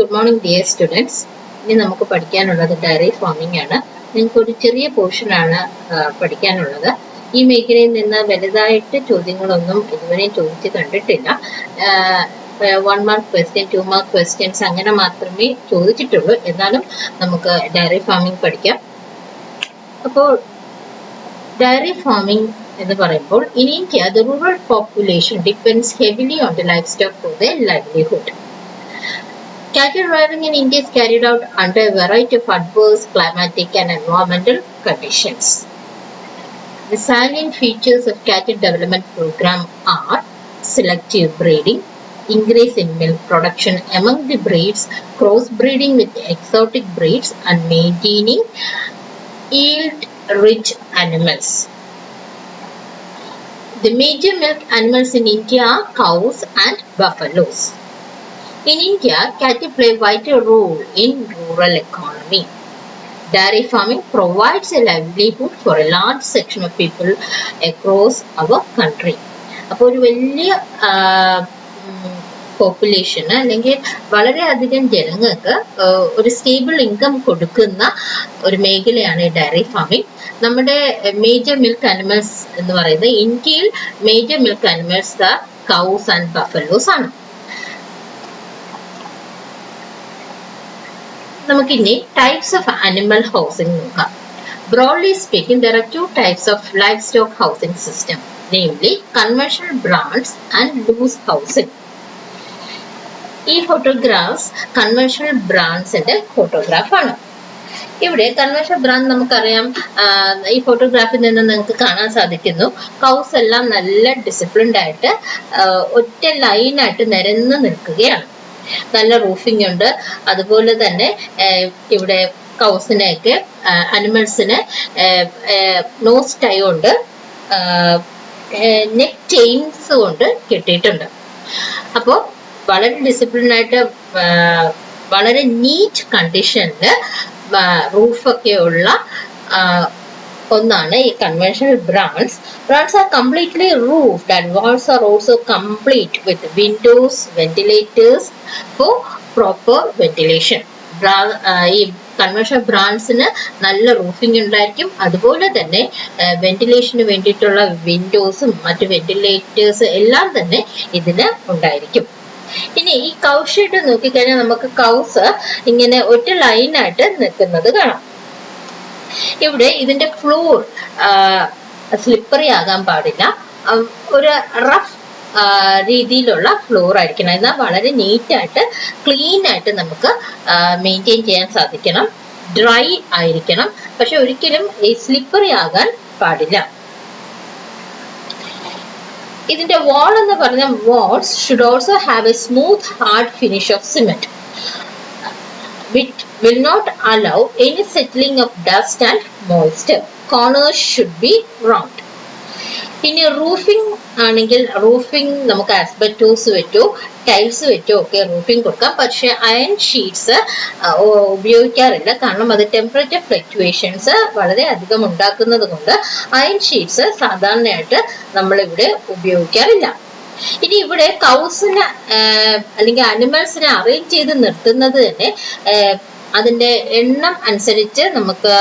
Good morning, dear students. ഇനി നമുക്ക് പഠിക്കാനുള്ളത് ഡയറി ഫാമിംഗ് ആണ്. നിങ്ങൾക്ക് ഒരു ചെറിയ പോർഷൻ ആണ് പഠിക്കാനുള്ളത്. ഈ മേഖലയിൽ നിന്ന് വലുതായിട്ട് ചോദ്യങ്ങളൊന്നും ഇതുവരെയും ചോദിച്ചു കണ്ടിട്ടില്ല. 1 മാർക്ക് ക്വസ്റ്റ്യൻ, 2 മാർക്ക് ക്വസ്റ്റ്യൻസ് അങ്ങനെ മാത്രമേ ചോദിച്ചിട്ടുള്ളൂ. എന്നാലും നമുക്ക് ഡയറി ഫാമിംഗ് പഠിക്കാം. അപ്പോൾ ഡയറി ഫാമിംഗ് എന്ന് പറയുമ്പോൾ in India the rural population depends heavily on the livestock for their livelihood. Cattle rearing in India is carried out under a variety of adverse climatic and environmental conditions. The salient features of cattle development program are selective breeding, increase in milk production among the breeds, crossbreeding with exotic breeds, and maintaining yield-rich animals. The major milk animals in India are cows and buffaloes. In India, cattle play a vital role in rural economy. Dairy farming provides a livelihood for a large section of people across our country. അപ്പോൾ ഒരു വലിയ population അല്ലെങ്കിൽ വളരെയധികം ജനങ്ങൾക്ക് ഒരു stable income കൊടുക്കുന്ന ഒരു മേഖലയാണ് ഈ ഡയറി ഫാമിംഗ്. നമ്മുടെ മേജർ മിൽക്ക് അനിമൽസ് എന്ന് പറയുന്നത് ഇന്ത്യയിൽ major milk animals cows and buffaloes ആണ്. നമുക്കിനി ടൈപ്സ് ഓഫ് അനിമൽ ഹൗസിംഗ് നോക്കാം. Broadly speaking, there are 2 types of livestock housing system, namely conventional brands and loose housing. ഈ ഫോട്ടോഗ്രാഫ്സ് കൺവെൻഷണൽ ബ്രാൻഡ്സിന്റെ ഫോട്ടോഗ്രാഫ് ആണ്. ഇവിടെ conventional brand നമുക്കറിയാം. ഈ ഫോട്ടോഗ്രാഫിൽ നിന്ന് നിങ്ങൾക്ക് കാണാൻ സാധിക്കുന്നു കൗസ് എല്ലാം നല്ല ഡിസിപ്ലിൻഡ് ആയിട്ട് ഒറ്റ ലൈനായിട്ട് നിരന്ന് നിൽക്കുകയാണ്. നല്ല റൂഫിംഗ് ഉണ്ട്. അതുപോലെ തന്നെ ഇവിടെ കൗസിനെയൊക്കെ അനിമൽസിന് നോസ് ടൈ ഉണ്ട്, നെക്ക് ചെയിൻസ് കൊണ്ട് കെട്ടിയിട്ടുണ്ട്. അപ്പോൾ വളരെ ഡിസിപ്ലിൻ ആയിട്ട് വളരെ നീറ്റ് കണ്ടീഷനിൽ റൂഫൊക്കെ ഉള്ള ഒന്നാണ് ഈ conventional brands. Brands are completely roofed and walls are also complete with windows, ventilators for proper ventilation. ഈ കൺവെൻഷണൽ ബ്രാൻഡ്സിന് നല്ല റൂഫിംഗ് ഉണ്ടായിരിക്കും. അതുപോലെ തന്നെ വെന്റിലേഷന് വേണ്ടിയിട്ടുള്ള വിൻഡോസും മറ്റു വെന്റിലേറ്റേഴ്സ് എല്ലാം തന്നെ ഇതിന് ഉണ്ടായിരിക്കും. ഇനി ഈ കൗ ഷെഡ് നോക്കിക്കഴിഞ്ഞാൽ നമുക്ക് കൗസ് ഇങ്ങനെ ഒറ്റ ലൈനായിട്ട് നിൽക്കുന്നത് കാണാം. ഇവിടെ ഇതിന്റെ ഫ്ലോർ സ്ലിപ്പറി ആകാൻ പാടില്ല. ഒരു റഫ് രീതിയിലുള്ള ഫ്ലോർ ആയിരിക്കണം. എന്നാൽ വളരെ നീറ്റായിട്ട് ക്ലീൻ ആയിട്ട് നമുക്ക് മെയിൻറ്റെയിൻ ചെയ്യാൻ സാധിക്കണം. ഡ്രൈ ആയിരിക്കണം, പക്ഷെ ഒരിക്കലും ഈ സ്ലിപ്പറി ആകാൻ പാടില്ല. ഇതിന്റെ വാൾ എന്ന് പറഞ്ഞ walls should also have a smooth hard finish of cement which will not allow any settling of dust and moisture. Corners should be round. ഇനി റൂഫിംഗ് ആണെങ്കിൽ റൂഫിംഗ് നമുക്ക് ആസ്ബറ്റോസ് വെച്ചോ ടൈൽസ് വെച്ചോ ഒക്കെ റൂഫിംഗ് കൊടുക്കാം. പക്ഷെ അയൺ ഷീറ്റ്സ് ഉപയോഗിക്കാറില്ല. കാരണം അത് ടെമ്പറേച്ചർ ഫ്ലക്ച്വേഷൻസ് വളരെ അധികം ഉണ്ടാക്കുന്നത് കൊണ്ട് അയൺ ഷീറ്റ്സ് സാധാരണയായിട്ട് നമ്മളിവിടെ ഉപയോഗിക്കാറില്ല. ഇനി ഇവിടെ കൗസിന് അല്ലെങ്കിൽ അനിമൽസിനെ അറേഞ്ച് ചെയ്ത് നിർത്തുന്നത് തന്നെ അതിന്റെ എണ്ണം അനുസരിച്ച് നമുക്ക്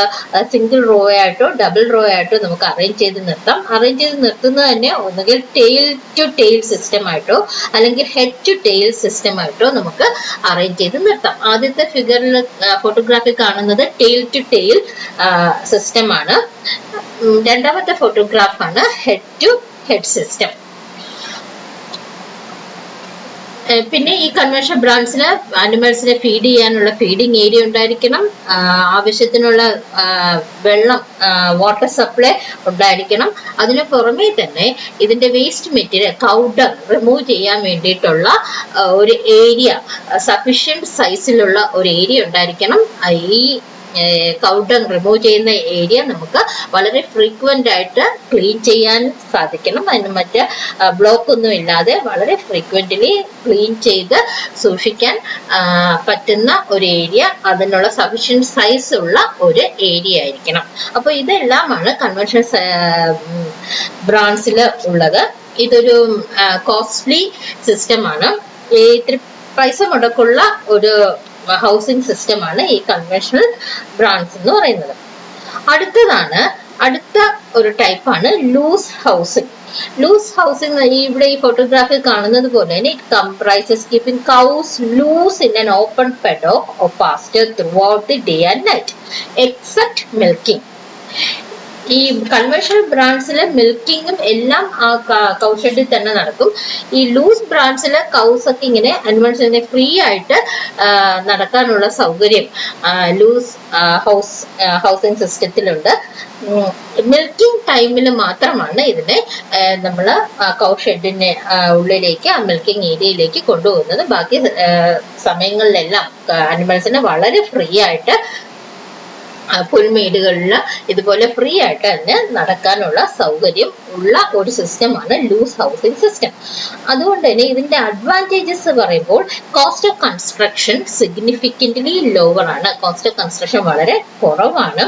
സിംഗിൾ റോ ആയിട്ടോ ഡബിൾ റോ ആയിട്ടോ നമുക്ക് അറേഞ്ച് ചെയ്ത് നിർത്താം. അറേഞ്ച് ചെയ്ത് നിർത്തുന്നത് തന്നെ ഒന്നുകിൽ ടെയിൽ ടു ടെയിൽ സിസ്റ്റം ആയിട്ടോ അല്ലെങ്കിൽ ഹെഡ് ടു ടെയിൽ സിസ്റ്റം ആയിട്ടോ നമുക്ക് അറേഞ്ച് ചെയ്ത് നിർത്താം. ആദ്യത്തെ ഫിഗറിൽ ഫോട്ടോഗ്രാഫിൽ കാണുന്നത് ടെയിൽ ടു ടെയിൽ സിസ്റ്റം ആണ്. രണ്ടാമത്തെ ഫോട്ടോഗ്രാഫാണ് ഹെഡ് ടു ഹെഡ് സിസ്റ്റം. പിന്നെ ഈ കൺവെൻഷണൽ ബ്രാൻഡ്സിന് അനിമൽസിനെ ഫീഡ് ചെയ്യാനുള്ള ഫീഡിങ് ഏരിയ ഉണ്ടായിരിക്കണം. ആവശ്യത്തിനുള്ള വെള്ളം വാട്ടർ സപ്ലൈ ഉണ്ടായിരിക്കണം. അതിനു പുറമെ തന്നെ ഇതിന്റെ വേസ്റ്റ് മെറ്റീരിയൽ കൗഡർ റിമൂവ് ചെയ്യാൻ വേണ്ടിയിട്ടുള്ള ഒരു ഏരിയ, സഫീഷ്യന്റ് സൈസിലുള്ള ഒരു ഏരിയ ഉണ്ടായിരിക്കണം. ഈ കൗഡർ റിമൂവ് ചെയ്യുന്ന ഏരിയ നമുക്ക് വളരെ ഫ്രീക്വന്റ് ആയിട്ട് ക്ലീൻ ചെയ്യാൻ സാധിക്കണം. അതിന് മറ്റ് ബ്ലോക്ക് ഒന്നും ഇല്ലാതെ വളരെ ഫ്രീക്വന്റ്ലി ക്ലീൻ ചെയ്ത് സൂക്ഷിക്കാൻ പറ്റുന്ന ഒരു ഏരിയ, അതിനുള്ള സഫീഷ്യന്റ് സൈസ് ഉള്ള ഒരു ഏരിയ ആയിരിക്കണം. അപ്പോൾ ഇതെല്ലാമാണ് കൺവെൻഷണൽ ബ്രാൻഡ്സിൽ ഉള്ളത്. ഇതൊരു കോസ്റ്റ്ലി സിസ്റ്റമാണ്. ഇത്തിരി പൈസ മുടക്കുള്ള ഒരു ഹൗസിംഗ് സിസ്റ്റമാണ് ഈ കൺവെൻഷണൽ ബ്രാൻഡ്സ് എന്ന് പറയുന്നത്. അടുത്ത ഒരു ടൈപ്പാണ് ലൂസ് ഹൗസിംഗ്. ലൂസ് ഹൗസിംഗ് ഇവിടെ ഈ ഫോട്ടോഗ്രാഫിൽ കാണുന്നത് പോലെ തന്നെ it comprises keeping cows loose in an open paddock or pasture throughout the day and night except milking. ഈ കൺവെൻഷണൽ ബ്രാൻഡ്സിലെ മിൽക്കിങ്ങും എല്ലാം ആ കൗഷെഡിൽ തന്നെ നടക്കും. ഈ ലൂസ് ബ്രാൻഡ്സിലെ കൗസ് ഒക്കെ ഇങ്ങനെ അനിമൽസിനെ ഫ്രീ ആയിട്ട് നടക്കാനുള്ള സൗകര്യം ലൂസ് ഹൗസിംഗ് സിസ്റ്റത്തിലുണ്ട്. മിൽക്കിംഗ് ടൈമിൽ മാത്രമാണ് ഇതിനെ നമ്മൾ കൗഷെഡിന്റെ ഉള്ളിലേക്ക് ആ മിൽക്കിംഗ് ഏരിയയിലേക്ക് കൊണ്ടുപോകുന്നത്. ബാക്കി സമയങ്ങളിലെല്ലാം അനിമൽസിനെ വളരെ ഫ്രീ ആയിട്ട് പുൽമേടുകളിൽ ഇതുപോലെ ഫ്രീ ആയിട്ട് തന്നെ നടക്കാനുള്ള സൗകര്യം ഉള്ള ഒരു സിസ്റ്റമാണ് ലൂസ് ഹൗസിംഗ് സിസ്റ്റം. അതുകൊണ്ട് തന്നെ ഇതിന്റെ അഡ്വാൻറ്റേജസ് പറയുമ്പോൾ cost of construction significantly lower ആണ്. കോസ്റ്റ് ഓഫ് കൺസ്ട്രക്ഷൻ വളരെ കുറവാണ്.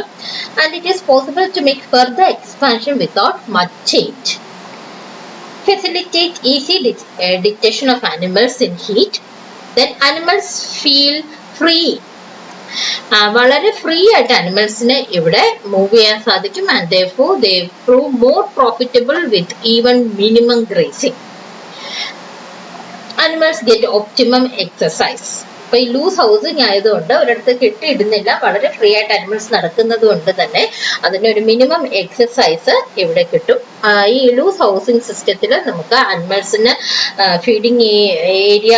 And it is possible to make further expansion without much change. Facilitate easy detection of animals in heat. Then animals feel free. വളരെ free ആയിട്ട് അനിമൽസിനെ ഇവിടെ move ചെയ്യാൻ സാധിക്കും. And therefore they prove more profitable with even minimum grazing. Animals get optimum exercise. അപ്പൊ ഈ loose housing ആയതുകൊണ്ട് ഒരിടത്ത് കെട്ടിയിടുന്നില്ല, വളരെ ഫ്രീ ആയിട്ട് അനിമൽസ് നടക്കുന്നത് കൊണ്ട് തന്നെ അതിനൊരു മിനിമം എക്സസൈസ് ഇവിടെ കിട്ടും. ഈ ലൂസ് ഹൗസിംഗ് സിസ്റ്റത്തിൽ നമുക്ക് അനിമൽസിന് ഫീഡിങ് ഏരിയ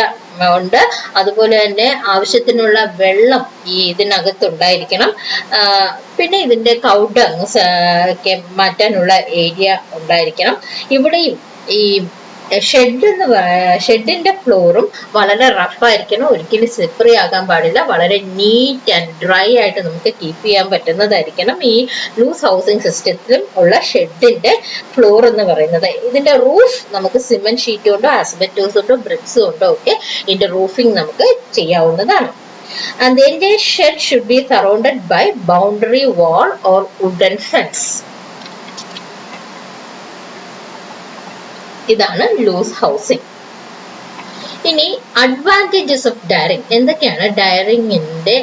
ഉണ്ട്. അതുപോലെ തന്നെ ആവശ്യത്തിനുള്ള വെള്ളം ഈ ഇതിനകത്തുണ്ടായിരിക്കണം. പിന്നെ ഇതിന്റെ കൗഡങ്സ് ഒക്കെ മാറ്റാനുള്ള ഏരിയ ഉണ്ടായിരിക്കണം. ഇവിടെയും ഈ ഷെഡിന്റെ ഫ്ലോറും വളരെ റഫായിരിക്കണം. ഒരിക്കലും സ്ലിപ്പറി ആകാൻ പാടില്ല. വളരെ നീറ്റ് ആൻഡ് ഡ്രൈ ആയിട്ട് നമുക്ക് കീപ്പ് ചെയ്യാൻ പറ്റുന്നതായിരിക്കണം ഈ ലൂസ് ഹൗസിംഗ് സിസ്റ്റത്തിലും ഉള്ള ഷെഡിന്റെ ഫ്ലോർ എന്ന് പറയുന്നത്. ഇതിന്റെ റൂഫ് നമുക്ക് സിമെന്റ് ഷീറ്റ് കൊണ്ടോ ആസ്ബെറ്റോസ് കൊണ്ടോ ബ്രിക്സ് കൊണ്ടോ ഒക്കെ ഇതിന്റെ റൂഫിംഗ് നമുക്ക് ചെയ്യാവുന്നതാണ്. And the entire shed should be surrounded by boundary wall or wooden fence. ഇതാണ് ലൂസ് ഹൗസിംഗ്. ഇനി അഡ്വാൻറ്റേജസ് ഓഫ് ഡയറിങ് എന്തൊക്കെയാണ്? ഡയറിങ്ങിന്റെ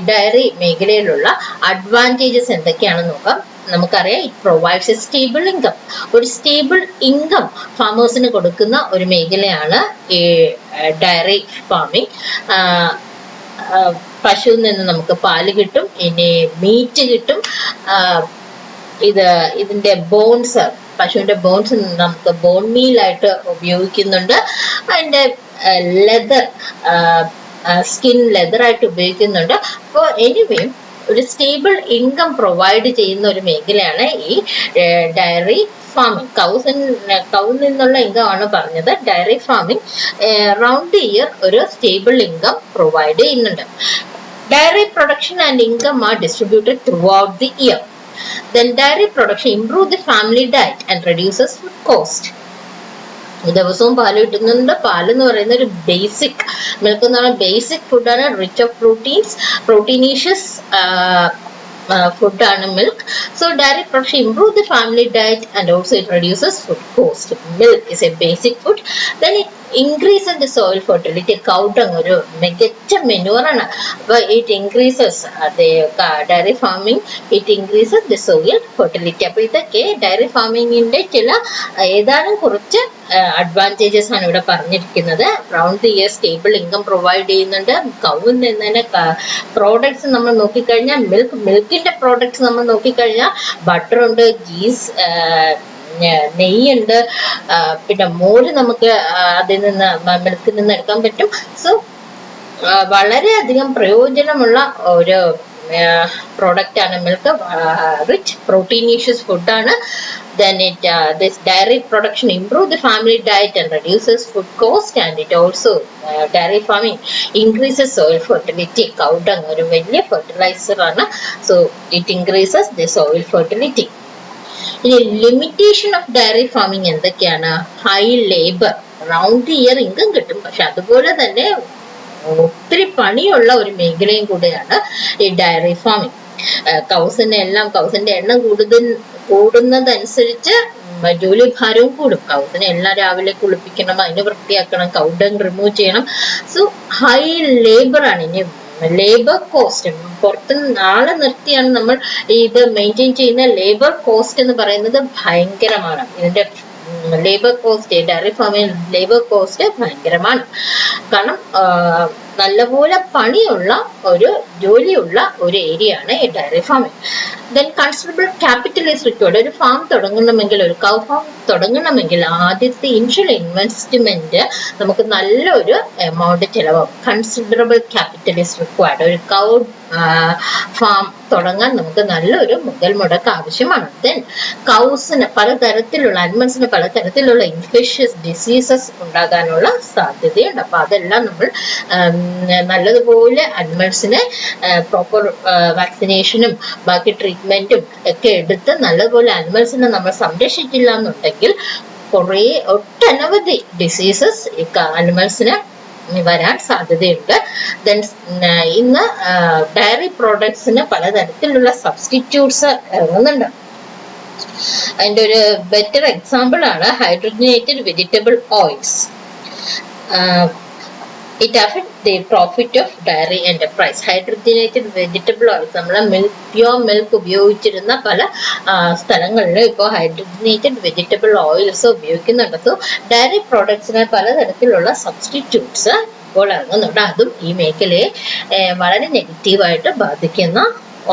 ഡയറി മേഖലയിലുള്ള അഡ്വാൻറ്റേജസ് എന്തൊക്കെയാണെന്ന് നോക്കാം. നമുക്കറിയാം it provides A stable income. ഒരു സ്റ്റേബിൾ ഇൻകം ഫാമേഴ്സിന് കൊടുക്കുന്ന ഒരു മേഖലയാണ് ഈ ഡയറി ഫാമിംഗ്. പശുവിൽ നിന്ന് നമുക്ക് പാല് കിട്ടും, ഇനി മീറ്റ് കിട്ടും. ഇതിന്റെ ബോൺസ്, പശുവിന്റെ ബോൺസ് നമുക്ക് ബോൺ മീലായിട്ട് ഉപയോഗിക്കുന്നുണ്ട്. അതിന്റെ ലെതർ, സ്കിൻ ലെതറായിട്ട് ഉപയോഗിക്കുന്നുണ്ട്. അപ്പോൾ എനിവേ ഒരു സ്റ്റേബിൾ ഇൻകം പ്രൊവൈഡ് ചെയ്യുന്ന ഒരു മേഖലയാണ് ഈ ഡയറി ഫാമിംഗ്. കൗവിൽ നിന്നുള്ള ഇൻകം ആണ് പറഞ്ഞത്. ഡയറി ഫാമിംഗ് റൗണ്ട് ഇയർ ഒരു സ്റ്റേബിൾ ഇൻകം പ്രൊവൈഡ് ചെയ്യുന്നുണ്ട്. Dairy production and income are distributed throughout the year. Then dairy production improve the family diet and reduces food cost. ദിവസവും പാല് കിട്ടുന്നുണ്ട്. പാല് എന്ന് പറയുന്ന ഒരു ബേസിക് മിൽക്ക് എന്ന് പറയുന്ന ബേസിക് ഫുഡാണ്. റിച്ച് ഓഫ് പ്രോട്ടീൻസ്, പ്രോട്ടീനീഷ്യസ് ഫുഡാണ് milk. So dairy production improve the family diet and also it reduces food cost. Milk is a basic food. Then it increases the soil fertility. Cow dung ഒരു മികച്ച മെനുവറാണ്. അപ്പൊ it increases dairy farming, it increases the soil fertility. അപ്പൊ ഇതൊക്കെ diary ഫാമിങ്ങിന്റെ ചില ഏതാനും കുറച്ച് advantages ആണ് ഇവിടെ പറഞ്ഞിരിക്കുന്നത്. Round the year stable income provide ചെയ്യുന്നുണ്ട്. കൗവിൽ നിന്ന് തന്നെ പ്രോഡക്ട്സ് നമ്മൾ നോക്കിക്കഴിഞ്ഞാൽ മിൽക്കിന്റെ പ്രോഡക്ട്സ് നമ്മൾ നോക്കിക്കഴിഞ്ഞാൽ ബട്ടർ ഉണ്ട്, ഗീസ്, നെയ്യുണ്ട്, പിന്നെ മോര് നമുക്ക് അതിൽ നിന്ന് മിൽക്കിൽ നിന്ന് എടുക്കാൻ പറ്റും. സോ വളരെയധികം പ്രയോജനമുള്ള ഒരു പ്രോഡക്റ്റ് ആണ് മിൽക്ക്. റിച്ച് പ്രോട്ടീനീഷ്യസ് ഫുഡാണ്. Then this dairy production improve the family diet and reduces food cost, and it also dairy farming increases soil fertility. Cow dung ഒരു വലിയ ഫെർട്ടിലൈസർ ആണ്. So it increases the soil fertility. ഇനി limitation of diary farming എന്തൊക്കെയാണ്? High labour, round year income കിട്ടും, പക്ഷെ അതുപോലെ തന്നെ ഒത്തിരി പണിയുള്ള ഒരു മേഖലയും കൂടെയാണ് ഈ ഡയറി ഫാമിംഗ്. കൗസിന്റെ എണ്ണം കൂടുന്നതനുസരിച്ച് ജോലി ഭാരവും കൂടും. കൗസിനെ എല്ലാം രാവിലെ കുളിപ്പിക്കണം, അതിന് വൃത്തിയാക്കണം, കൗഡങ് റിമൂവ് ചെയ്യണം. സോ ഹൈ ലേബർ ആണ്. ഇനി ലേബർ കോസ്റ്റ്, പുറത്ത് ആളെ നിർത്തിയാണ് നമ്മൾ ഇത് മെയിൻറ്റെയിൻ ചെയ്യുന്ന ലേബർ കോസ്റ്റ് എന്ന് പറയുന്നത് ഭയങ്കരമാണ്. ഇതിന്റെ ലേബർ കോസ്റ്റ്, ഡയറി ഫാമിൽ ലേബർ കോസ്റ്റ് ഭയങ്കരമാണ്. കാരണം നല്ലപോലെ പണിയുള്ള ഒരു ജോലിയുള്ള ഒരു ഏരിയ ആണ് ഈ diary farming. Then considerable capital is required. ഒരു ഫാം തുടങ്ങണമെങ്കിൽ, ഒരു കൗ ഫാം തുടങ്ങണമെങ്കിൽ ആദ്യത്തെ ഇനിഷ്യൽ ഇൻവെസ്റ്റ്മെന്റ് നമുക്ക് നല്ലൊരു എമൗണ്ട് ചിലവാകും. Considerable capital is required. ഒരു കൗ ഫാം തുടങ്ങാൻ നമുക്ക് നല്ലൊരു മുതൽ മുടക്ക് ആവശ്യമാണ്. ദെൻ കൗസിന് പലതരത്തിലുള്ള അനിമൽസിന് പലതരത്തിലുള്ള ഇൻഫെഷ്യസ് ഡിസീസസ് ഉണ്ടാകാനുള്ള സാധ്യതയുണ്ട്. അപ്പൊ അതെല്ലാം നമ്മൾ നല്ലതുപോലെ അനിമൽസിനെ പ്രോപ്പർ വാക്സിനേഷനും ബാക്കി ട്രീറ്റ്മെന്റും ഒക്കെ എടുത്ത് നല്ലതുപോലെ അനിമൽസിനെ നമ്മൾ സംരക്ഷിച്ചില്ല എന്നുണ്ടെങ്കിൽ ഒട്ടനവധി ഡിസീസസ് അനിമൽസിന് വരാൻ സാധ്യതയുണ്ട്. ദെൻ ഇന്ന് ഡയറി പ്രോഡക്ട്സിന് പലതരത്തിലുള്ള സബ്സ്റ്റിറ്റ്യൂട്ട്സ് ഇറങ്ങുന്നുണ്ട്. അതിന്റെ ഒരു ബെറ്റർ എക്സാമ്പിൾ ആണ് hydrogenated vegetable oils. It affects the profit of dairy enterprise. Hydrogenated vegetable oils, നമ്മൾ പ്യൂർ മിൽക്ക് ഉപയോഗിച്ചിരുന്ന പല സ്ഥലങ്ങളിലും ഇപ്പോൾ ഹൈഡ്രജനേറ്റഡ് വെജിറ്റബിൾ ഓയിൽസ് ഉപയോഗിക്കുന്നുണ്ട്. സോ ഡയറി പ്രോഡക്ട്സിന് പലതരത്തിലുള്ള സബ്സ്റ്റിറ്റ്യൂട്ട്സ് ഇപ്പോൾ ഇറങ്ങുന്നുണ്ട്. അതും ഈ മേഖലയെ വളരെ നെഗറ്റീവായിട്ട് ബാധിക്കുന്ന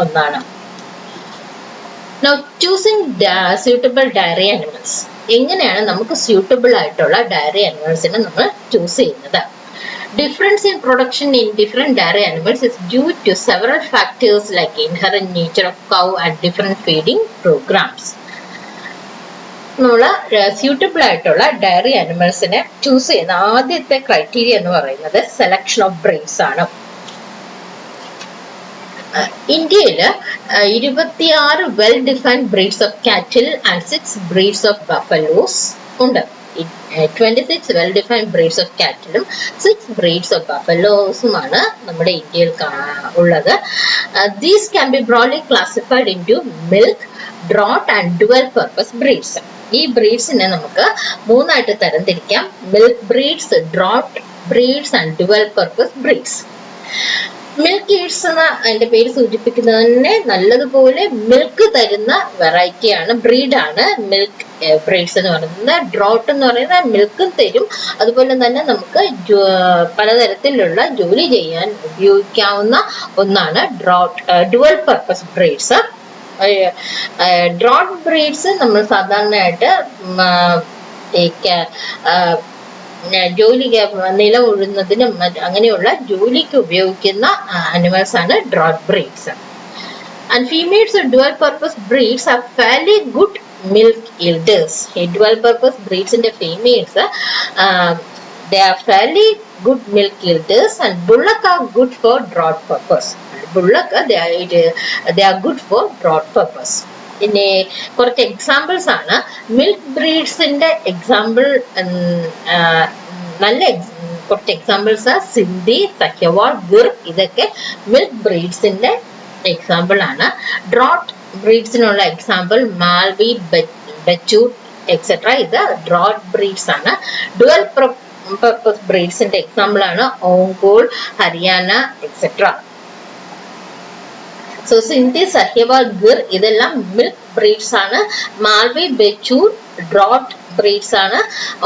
ഒന്നാണ്. Now choosing suitable dairy animals. എങ്ങനെയാണ് നമുക്ക് സ്യൂട്ടബിൾ ആയിട്ടുള്ള ഡയറി അനിമൽസിനെ നമ്മൾ ചൂസ് ചെയ്യുന്നത്? Difference in production in different dairy animals is due to several factors like inherent nature of cow and different feeding programs. നമ്മൾ സ്യൂട്ടബിൾ ആയിട്ടുള്ള ഡയറി അനിമൽസിനെ ചൂസ് ചെയ്യുന്ന ആദ്യത്തെ criteria എന്ന് പറയുന്നത് സെലക്ഷൻ ഓഫ് ബ്രീഡ്സ് ആണ്. ഇന്ത്യയിൽ 26 വെൽ ഡിഫൈൻഡ് ബ്രീഡ്സ് ഓഫ് കാറ്റിൽ and 6 breeds of buffaloes ഉണ്ട്. 26 വെൽ ഡിഫൈൻഡ് ബ്രീഡ്സ് ഓഫ് കാറ്റിലും 6 ബ്രീഡ്സ് ഓഫ് ബഫലോസുമാണ് നമ്മുടെ ഇന്ത്യയിൽ ഉള്ളത്. These can be broadly classified into milk, draught and dual purpose breeds. ഈ ബ്രീഡ്സിനെ നമുക്ക് മൂന്നായിട്ട് തരംതിരിക്കാം: milk breeds, draught breeds and dual purpose breeds. Milk ഈഡ്സ് എന്ന അതിന്റെ പേര് സൂചിപ്പിക്കുന്നത് തന്നെ നല്ലതുപോലെ മിൽക്ക് തരുന്ന വെറൈറ്റിയാണ്, ബ്രീഡാണ് മിൽക്ക് ബ്രീഡ്സ് എന്ന് പറയുന്നത്. ഡ്രോട്ട് എന്ന് പറയുന്നത് മിൽക്കും തരും, അതുപോലെ തന്നെ നമുക്ക് പലതരത്തിലുള്ള ജോലി ചെയ്യാൻ ഉപയോഗിക്കാവുന്ന ഒന്നാണ് drought. Dual purpose breeds, draught breeds നമ്മൾ സാധാരണയായിട്ട് ജോലിക്ക് നില ഉഴുന്നതിനും അങ്ങനെയുള്ള ജോലിക്ക് ഉപയോഗിക്കുന്ന അനിമൽസ് ആണ് draught breeds. And females dual purpose breeds are fairly good milk yielders. ഈ ഡുവൽ പർപ്പസ് ബ്രീഡ്സിന്റെ females they are fairly good milk yielders, and bullock are good for draught purpose. Bullock they are good for draught purpose. പിന്നെ കുറച്ച് examples ആണ് milk ബ്രീഡ്സിന്റെ example. നല്ല കുറച്ച് examples Sindhi, സഹ്യവാൾ, Gir, ഇതൊക്കെ മിൽക്ക് ബ്രീഡ്സിന്റെ എക്സാമ്പിൾ ആണ്. ഡ്രോട്ട് ബ്രീഡ്സിനുള്ള എക്സാമ്പിൾ മാൽവി, ബച്ചൂട്ട് എക്സെട്ര, ഇത് ഡ്രോട്ട് ബ്രീഡ്സ് ആണ്. Dual പർപ്പസ് ബ്രീഡ്സിന്റെ എക്സാമ്പിൾ ആണ് ഓങ്കോൾ, ഹരിയാന എക്സെട്ര. സോ സിന്ധി, സഹ്യവാൾ, ഗിർ ഇതെല്ലാം മിൽക്ക് ബ്രീഡ്സ് ആണ്. മാൽവി, ബച്ചൂർ ഡ്രോട്ട് ബ്രീഡ്സ് ആണ്.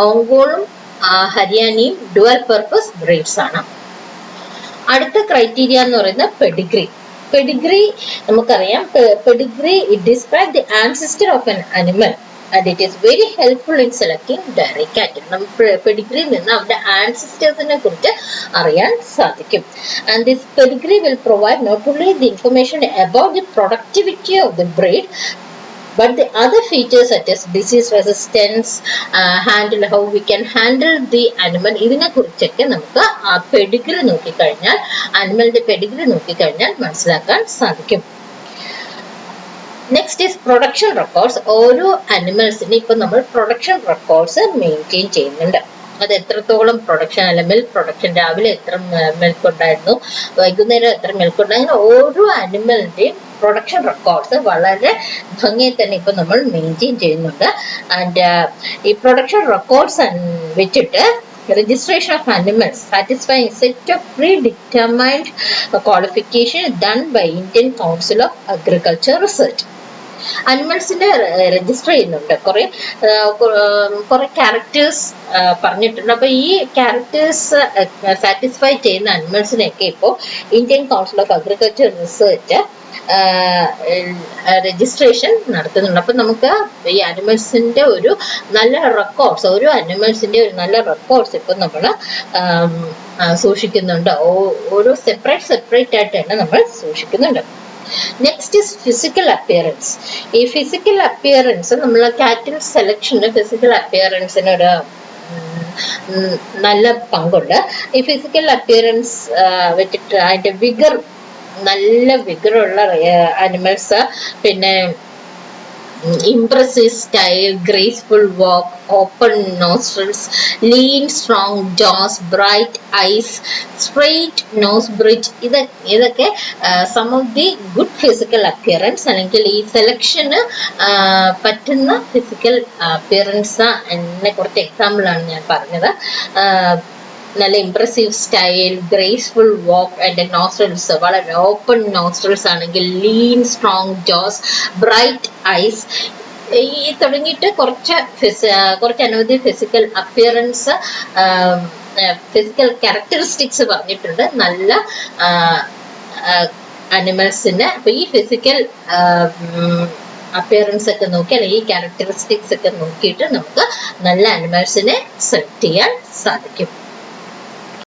ഓങ്കോളും ഹരിയാനയും ഡുവൽ പർപ്പസ് ബ്രീഡ്സ് ആണ്. അടുത്ത ക്രൈറ്റീരിയ എന്ന് പറയുന്നത് പെഡിഗ്രി. പെഡിഗ്രി നമുക്കറിയാം. Pedigree it describe the ancestor of N animal and it is very helpful in selecting dairy cattle. നമുക്ക് പെഡിഗ്രിയിൽ നിന്ന് അവരുടെ ആൻസിസ്റ്റേഴ്സിനെ കുറിച്ച് അറിയാൻ സാധിക്കും. And this pedigree will provide not only the information about the productivity of the breed, but the other features such as disease resistance, how we can handle the animal. ഇതിനെ കുറിച്ചൊക്കെ നമുക്ക് ആ പെഡിഗ്രി നോക്കിക്കഴിഞ്ഞാൽ, അനിമലിന്റെ പെഡിഗ്രി നോക്കിക്കഴിഞ്ഞാൽ മനസ്സിലാക്കാൻ സാധിക്കും. Next is production records. ഓരോ അനിമൽസിന് ഇപ്പൊ നമ്മൾ പ്രൊഡക്ഷൻ റെക്കോർഡ്സ് മെയിൻറ്റെയിൻ ചെയ്യുന്നുണ്ട്. അത് എത്രത്തോളം പ്രൊഡക്ഷൻ, അല്ല മിൽക്ക് പ്രൊഡക്ഷൻ, രാവിലെ എത്ര മിൽക്ക് ഉണ്ടായിരുന്നു, വൈകുന്നേരം എത്ര മിൽക്ക് ഉണ്ടായിരുന്നു, ഓരോ അനിമലിന്റെയും പ്രൊഡക്ഷൻ റെക്കോർഡ്സ് വളരെ ഭംഗിയായി തന്നെ ഇപ്പൊ നമ്മൾ മെയിൻറ്റെയിൻ ചെയ്യുന്നുണ്ട്. ആൻഡ് ഈ പ്രൊഡക്ഷൻ റെക്കോർഡ്സ് വെച്ചിട്ട് registration of animals satisfying set of predetermined qualification done by Indian Council of Agriculture Research. അനിമൽസിന്റെ രജിസ്റ്റർ ചെയ്യുന്നുണ്ട്, കുറെ ക്യാരക്ടേഴ്സ് പറഞ്ഞിട്ടുണ്ട്. അപ്പൊ ഈ ക്യാരക്ടേഴ്സ് സാറ്റിസ്ഫൈ ചെയ്യുന്ന അനിമൽസിനെയൊക്കെ ഇപ്പോൾ Indian council of agriculture research registration നടത്തുന്നുണ്ട്. അപ്പൊ നമുക്ക് ഈ അനിമൽസിന്റെ ഒരു നല്ല റെക്കോർഡ്സ്, ഓരോ അനിമൽസിന്റെ ഒരു നല്ല റെക്കോർഡ്സ് ഇപ്പൊ നമ്മൾ സൂക്ഷിക്കുന്നുണ്ട്. ഓരോ സെപ്പറേറ്റ് ആയിട്ട് തന്നെ നമ്മൾ സൂക്ഷിക്കുന്നുണ്ട്. Next is physical appearance. ഈ ഫിസിക്കൽ അപ്പിയറൻസ് നമ്മൾ കാറ്റിൽ സെലക്ഷന് ഫിസിക്കൽ അപ്പിയറൻസിന് ഒരു നല്ല പങ്കുണ്ട്. ഈ ഫിസിക്കൽ അപ്പിയറൻസ് വെച്ചിട്ട് അതിന്റെ വിഗർ, നല്ല വിഗറുള്ള അനിമൽസ്, പിന്നെ impressive style, graceful walk, open nostrils, lean strong jaws, bright eyes, straight nose bridge, ഇതൊക്കെ some of the good physical appearance അല്ലെങ്കിൽ ഈ സെലക്ഷന് പറ്റുന്ന ഫിസിക്കൽ അപ്പിയറൻസ് എന്നെ കുറച്ച് എക്സാമ്പിൾ ആണ് ഞാൻ പറഞ്ഞത്. നല്ല impressive style, graceful walk and nostrils, വളരെ ഓപ്പൺ നോസ്ട്രൽസ് ആണെങ്കിൽ, lean strong jaws, bright eyes, ഈ തുടങ്ങിയിട്ട് കുറച്ച് അനവധി ഫിസിക്കൽ അപ്പിയറൻസ്, ഫിസിക്കൽ ക്യാരക്ടറിസ്റ്റിക്സ് പറഞ്ഞിട്ടുണ്ട് നല്ല അനിമൽസിന്. അപ്പൊ ഈ ഫിസിക്കൽ അപ്പിയറൻസ് ഒക്കെ നോക്കി അല്ലെങ്കിൽ ഈ ക്യാരക്ടറിസ്റ്റിക്സ് ഒക്കെ നോക്കിയിട്ട് നമുക്ക് നല്ല അനിമൽസിനെ സെലക്ട് ചെയ്യാൻ സാധിക്കും.